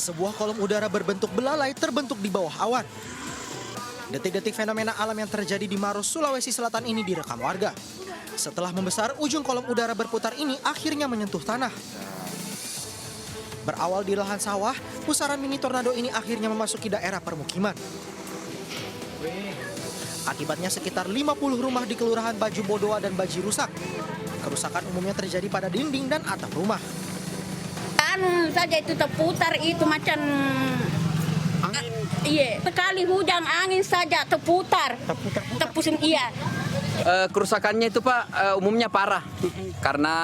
Sebuah kolom udara berbentuk belalai terbentuk di bawah awan. Detik-detik fenomena alam yang terjadi di Maros, Sulawesi Selatan ini direkam warga. Setelah membesar, ujung kolom udara berputar ini akhirnya menyentuh tanah. Berawal di lahan sawah, pusaran mini tornado ini akhirnya memasuki daerah permukiman. Akibatnya sekitar 50 rumah di Kelurahan Baju Bodoa dan Baji rusak. Kerusakan umumnya terjadi pada dinding dan atap rumah. Saja itu terputar itu macam angin. Iya, sekali hujan angin saja terputar. Terpusing iya. Kerusakannya itu Pak umumnya parah karena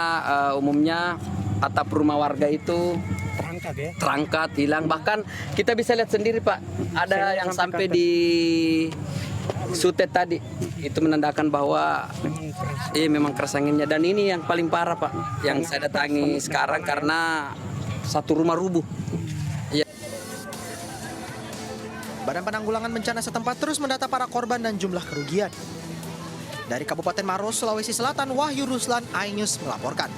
umumnya atap rumah warga itu terangkat, hilang. Bahkan kita bisa lihat sendiri Pak, ada yang sampai di sutet tadi. Itu menandakan bahwa memang keras anginnya. Dan ini yang paling parah Pak, yang saya datangi sekarang karena satu rumah rubuh. Ya. Badan Penanggulangan Bencana setempat terus mendata para korban dan jumlah kerugian. Dari Kabupaten Maros, Sulawesi Selatan, Wahyu Ruslan, iNews melaporkan.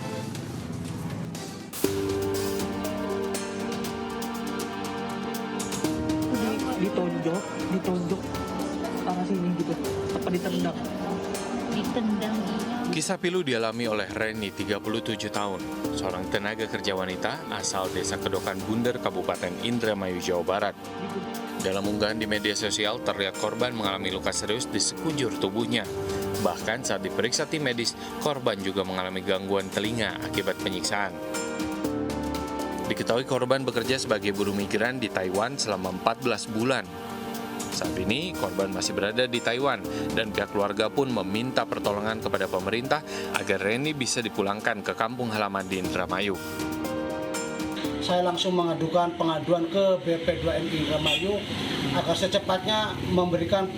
Ditonjok arah sini gitu, apa ditendang? Ditendang. Kisah pilu dialami oleh Reni, 37 tahun, seorang tenaga kerja wanita asal Desa Kedokan Bunder, Kabupaten Indramayu, Jawa Barat. Dalam unggahan di media sosial, terlihat korban mengalami luka serius di sekujur tubuhnya. Bahkan saat diperiksa tim medis, korban juga mengalami gangguan telinga akibat penyiksaan. Diketahui korban bekerja sebagai buruh migran di Taiwan selama 14 bulan. Saat ini korban masih berada di Taiwan dan pihak keluarga pun meminta pertolongan kepada pemerintah agar Reni bisa dipulangkan ke kampung halaman di Indramayu. Saya langsung mengadukan pengaduan ke BP2MI Indramayu agar secepatnya memberikan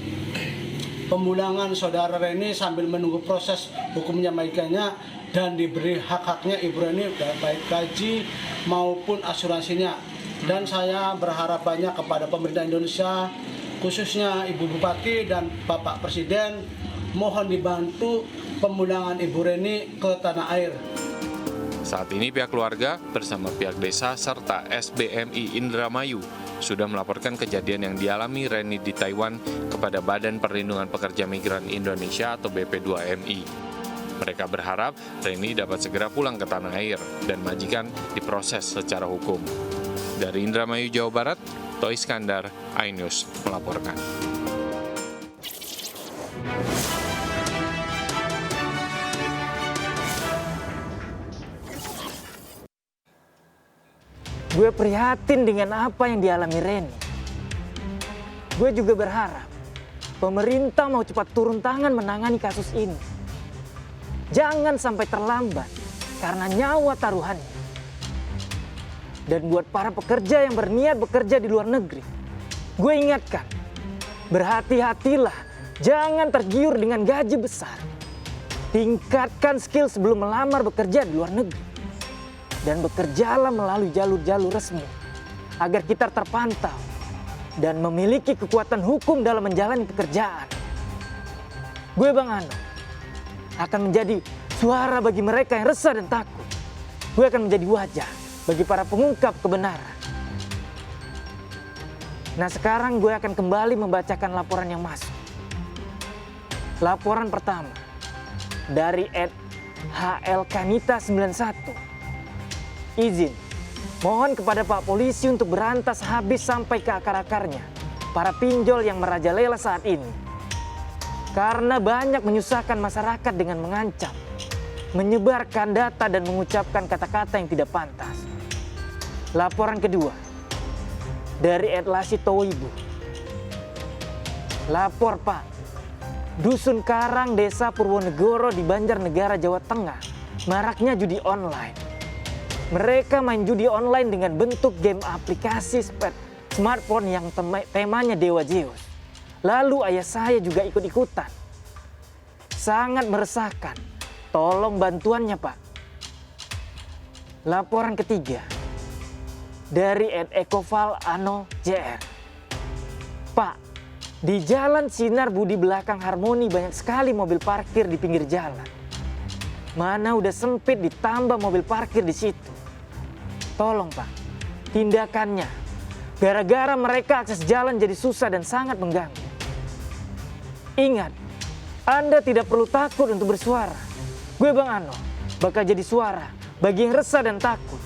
pemulangan saudara Reni sambil menunggu proses hukumnya baiknya dan diberi hak-haknya Ibu Reni baik gaji maupun asuransinya. Dan saya berharap banyak kepada pemerintah Indonesia, khususnya Ibu Bupati dan Bapak Presiden, mohon dibantu pemulangan Ibu Reni ke tanah air. Saat ini pihak keluarga bersama pihak desa serta SBMI Indramayu sudah melaporkan kejadian yang dialami Reni di Taiwan kepada Badan Perlindungan Pekerja Migran Indonesia atau BP2MI. Mereka berharap Reni dapat segera pulang ke tanah air dan majikan diproses secara hukum. Dari Indramayu, Jawa Barat, Toy Iskandar, iNews melaporkan. Gue prihatin dengan apa yang dialami Reni. Gue juga berharap pemerintah mau cepat turun tangan menangani kasus ini. Jangan sampai terlambat karena nyawa taruhannya. Dan buat para pekerja yang berniat bekerja di luar negeri, gue ingatkan, berhati-hatilah, jangan tergiur dengan gaji besar. Tingkatkan skill sebelum melamar bekerja di luar negeri. Dan bekerjalah melalui jalur-jalur resmi, agar kita terpantau dan memiliki kekuatan hukum dalam menjalani pekerjaan. Gue Bang Ano akan menjadi suara bagi mereka yang resah dan takut. Gue akan menjadi wajah bagi para pengungkap kebenaran. Nah sekarang gue akan kembali membacakan laporan yang masuk. Laporan pertama dari @HLKanita91. Izin, mohon kepada Pak Polisi untuk berantas habis sampai ke akar-akarnya para pinjol yang merajalela saat ini. Karena banyak menyusahkan masyarakat dengan mengancam, menyebarkan data dan mengucapkan kata-kata yang tidak pantas. Laporan kedua dari @lasitowibu. Lapor Pak, Dusun Karang, Desa Purwonegoro di Banjarnegara, Jawa Tengah, maraknya judi online. Mereka main judi online dengan bentuk game aplikasi smartphone yang temanya Dewa Zeus. Lalu ayah saya juga ikut-ikutan. Sangat meresahkan. Tolong bantuannya Pak. Laporan ketiga dari @ekoval_ano_jr. Pak, di Jalan Sinar Budi belakang Harmoni banyak sekali mobil parkir di pinggir jalan. Mana udah sempit ditambah mobil parkir di situ. Tolong Pak, tindakannya Gara-gara mereka akses jalan jadi susah dan sangat mengganggu. Ingat, Anda tidak perlu takut untuk bersuara. Gue Bang Ano bakal jadi suara bagi yang resah dan takut.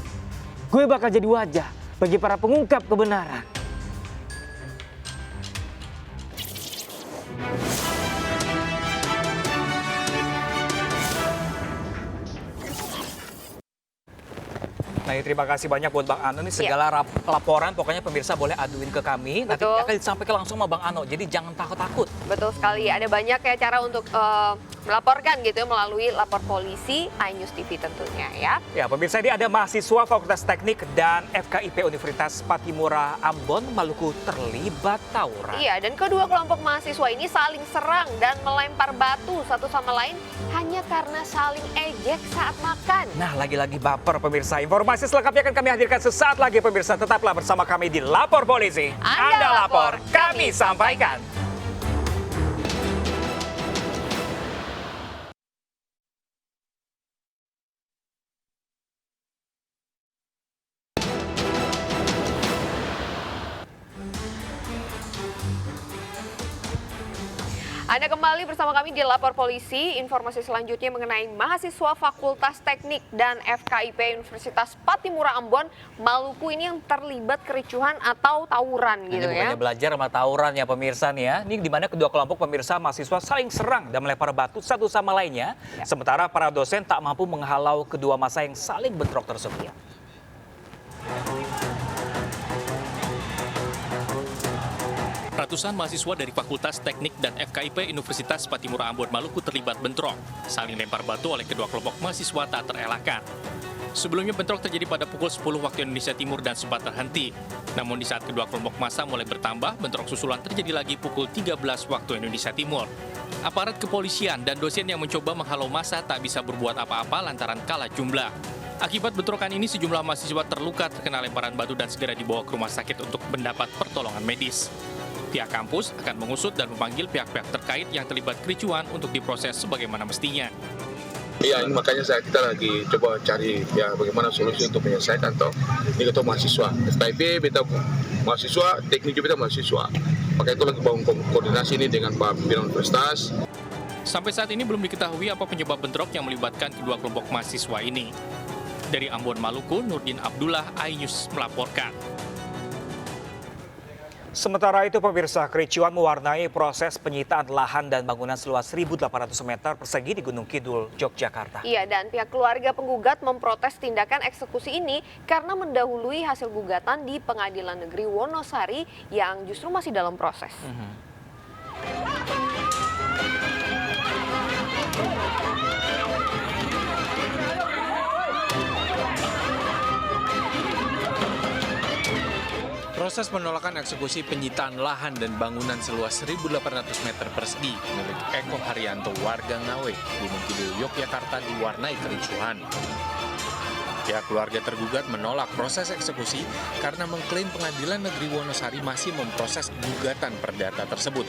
Gue bakal jadi wajah bagi para pengungkap kebenaran. Nah, terima kasih banyak buat Bang Ano. Ini segala laporan pokoknya pemirsa boleh aduin ke kami. Nanti Betul. akan disampaikan langsung sama Bang Ano. Jadi jangan takut-takut. Betul sekali, ada banyak ya cara untuk melaporkan gitu ya melalui lapor polisi, iNews TV tentunya ya. Ya, pemirsa, ini ada mahasiswa Fakultas Teknik dan FKIP Universitas Patimura Ambon, Maluku terlibat tawuran. Iya, dan kedua kelompok mahasiswa ini saling serang dan melempar batu satu sama lain hanya karena saling ejek saat makan. Nah, lagi-lagi baper pemirsa. Informasi selengkapnya akan kami hadirkan sesaat lagi pemirsa. Tetaplah bersama kami di Lapor Polisi. Anda lapor, kami sampaikan. Anda kembali bersama kami di Lapor Polisi. Informasi selanjutnya mengenai mahasiswa Fakultas Teknik dan FKIP Universitas Patimura Ambon, Maluku ini yang terlibat kericuhan atau tawuran gitu Ini ya. bukannya belajar sama tawuran ya pemirsa nih ya. Ini di mana kedua kelompok pemirsa mahasiswa saling serang dan melempar batu satu sama lainnya. Sementara para dosen tak mampu menghalau kedua massa yang saling bentrok tersebut. Ratusan mahasiswa dari Fakultas Teknik dan FKIP Universitas Patimura Ambon Maluku terlibat bentrok. Saling lempar batu oleh kedua kelompok mahasiswa tak terelakkan. Sebelumnya bentrok terjadi pada pukul 10 waktu Indonesia Timur dan sempat terhenti. Namun di saat kedua kelompok massa mulai bertambah, bentrok susulan terjadi lagi pukul 13 waktu Indonesia Timur. Aparat kepolisian dan dosen yang mencoba menghalau massa tak bisa berbuat apa-apa lantaran kalah jumlah. Akibat bentrokan ini sejumlah mahasiswa terluka terkena lemparan batu dan segera dibawa ke rumah sakit untuk mendapat pertolongan medis. Pihak kampus akan mengusut dan memanggil pihak-pihak terkait yang terlibat kericuhan untuk diproses sebagaimana mestinya. Iya, ini makanya kita lagi coba cari ya bagaimana solusi untuk menyelesaikan toh. Ini kita mahasiswa, FKIP kita mahasiswa, teknik juga kita mahasiswa. Maka itu lagi bangun koordinasi ini dengan Pak Pimpinan Universitas. Sampai saat ini belum diketahui apa penyebab bentrok yang melibatkan kedua kelompok mahasiswa ini. Dari Ambon, Maluku, Nurdin Abdullah, iNews melaporkan. Sementara itu pemirsa, kericuan mewarnai proses penyitaan lahan dan bangunan seluas 1.800 meter persegi di Gunung Kidul, Yogyakarta. Iya, dan pihak keluarga penggugat memprotes tindakan eksekusi ini karena mendahului hasil gugatan di Pengadilan Negeri Wonosari yang justru masih dalam proses. Proses penolakan eksekusi penyitaan lahan dan bangunan seluas 1.800 meter persegi milik Eko Haryanto warga Ngawe, Gunung Kidul, Yogyakarta diwarnai kericuhan. Pihak keluarga tergugat menolak proses eksekusi karena mengklaim Pengadilan Negeri Wonosari masih memproses gugatan perdata tersebut.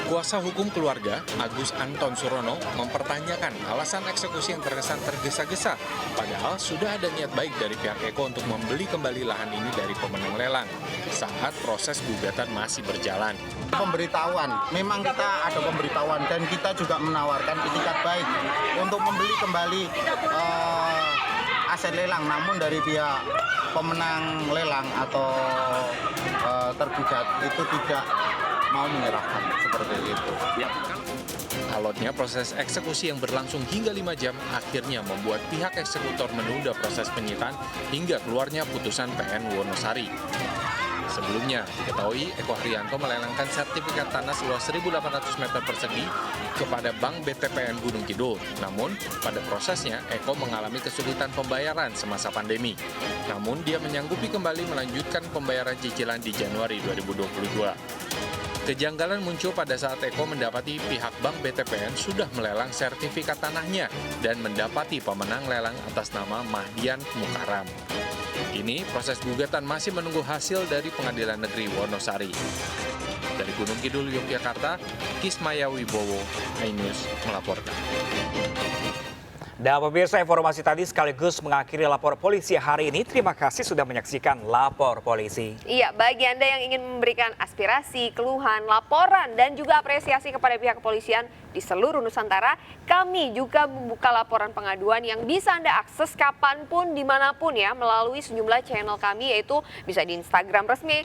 Kuasa hukum keluarga, Agus Anton Surono, mempertanyakan alasan eksekusi yang terkesan tergesa-gesa, padahal sudah ada niat baik dari pihak Eko untuk membeli kembali lahan ini dari pemenang lelang saat proses gugatan masih berjalan. Pemberitahuan, memang kita ada pemberitahuan dan kita juga menawarkan itikat baik untuk membeli kembali aset lelang, namun dari pihak pemenang lelang atau tergugat itu tidak mau menyerahkan seperti itu. Alotnya proses eksekusi yang berlangsung hingga 5 jam akhirnya membuat pihak eksekutor menunda proses penyitaan hingga keluarnya putusan PN Wonosari. Sebelumnya, diketahui Eko Haryanto melelangkan sertifikat tanah seluas 1.800 meter persegi kepada Bank BTPN Gunung Kidul. Namun, pada prosesnya, Eko mengalami kesulitan pembayaran semasa pandemi. Namun, dia menyanggupi kembali melanjutkan pembayaran cicilan di Januari 2022. Kejanggalan muncul pada saat Eko mendapati pihak Bank BTPN sudah melelang sertifikat tanahnya dan mendapati pemenang lelang atas nama Mahdian Mukaram. Kini proses gugatan masih menunggu hasil dari Pengadilan Negeri Wonosari. Dari Gunung Kidul, Yogyakarta, Kismaya Wibowo, iNews melaporkan. Dan pemirsa, informasi tadi sekaligus mengakhiri Lapor Polisi hari ini. Terima kasih sudah menyaksikan Lapor Polisi. Iya, bagi Anda yang ingin memberikan aspirasi, keluhan, laporan, dan juga apresiasi kepada pihak kepolisian di seluruh Nusantara, kami juga membuka laporan pengaduan yang bisa Anda akses kapanpun, dimanapun ya, melalui sejumlah channel kami, yaitu bisa di Instagram resmi,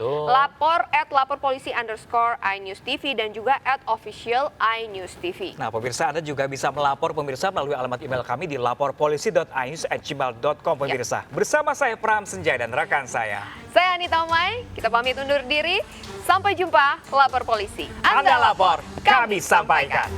@lapor_polisi_iNewsTV dan juga @official iNewsTV. Nah, pemirsa, Anda juga bisa melapor pemirsa melalui alamat email kami di laporpolisi.inews@gmail.com pemirsa. Bersama saya Pram Senjaya dan rekan saya. Saya Anita Mai, kita pamit undur diri. Sampai jumpa, Lapor Polisi. Anda lapor, kami sampaikan.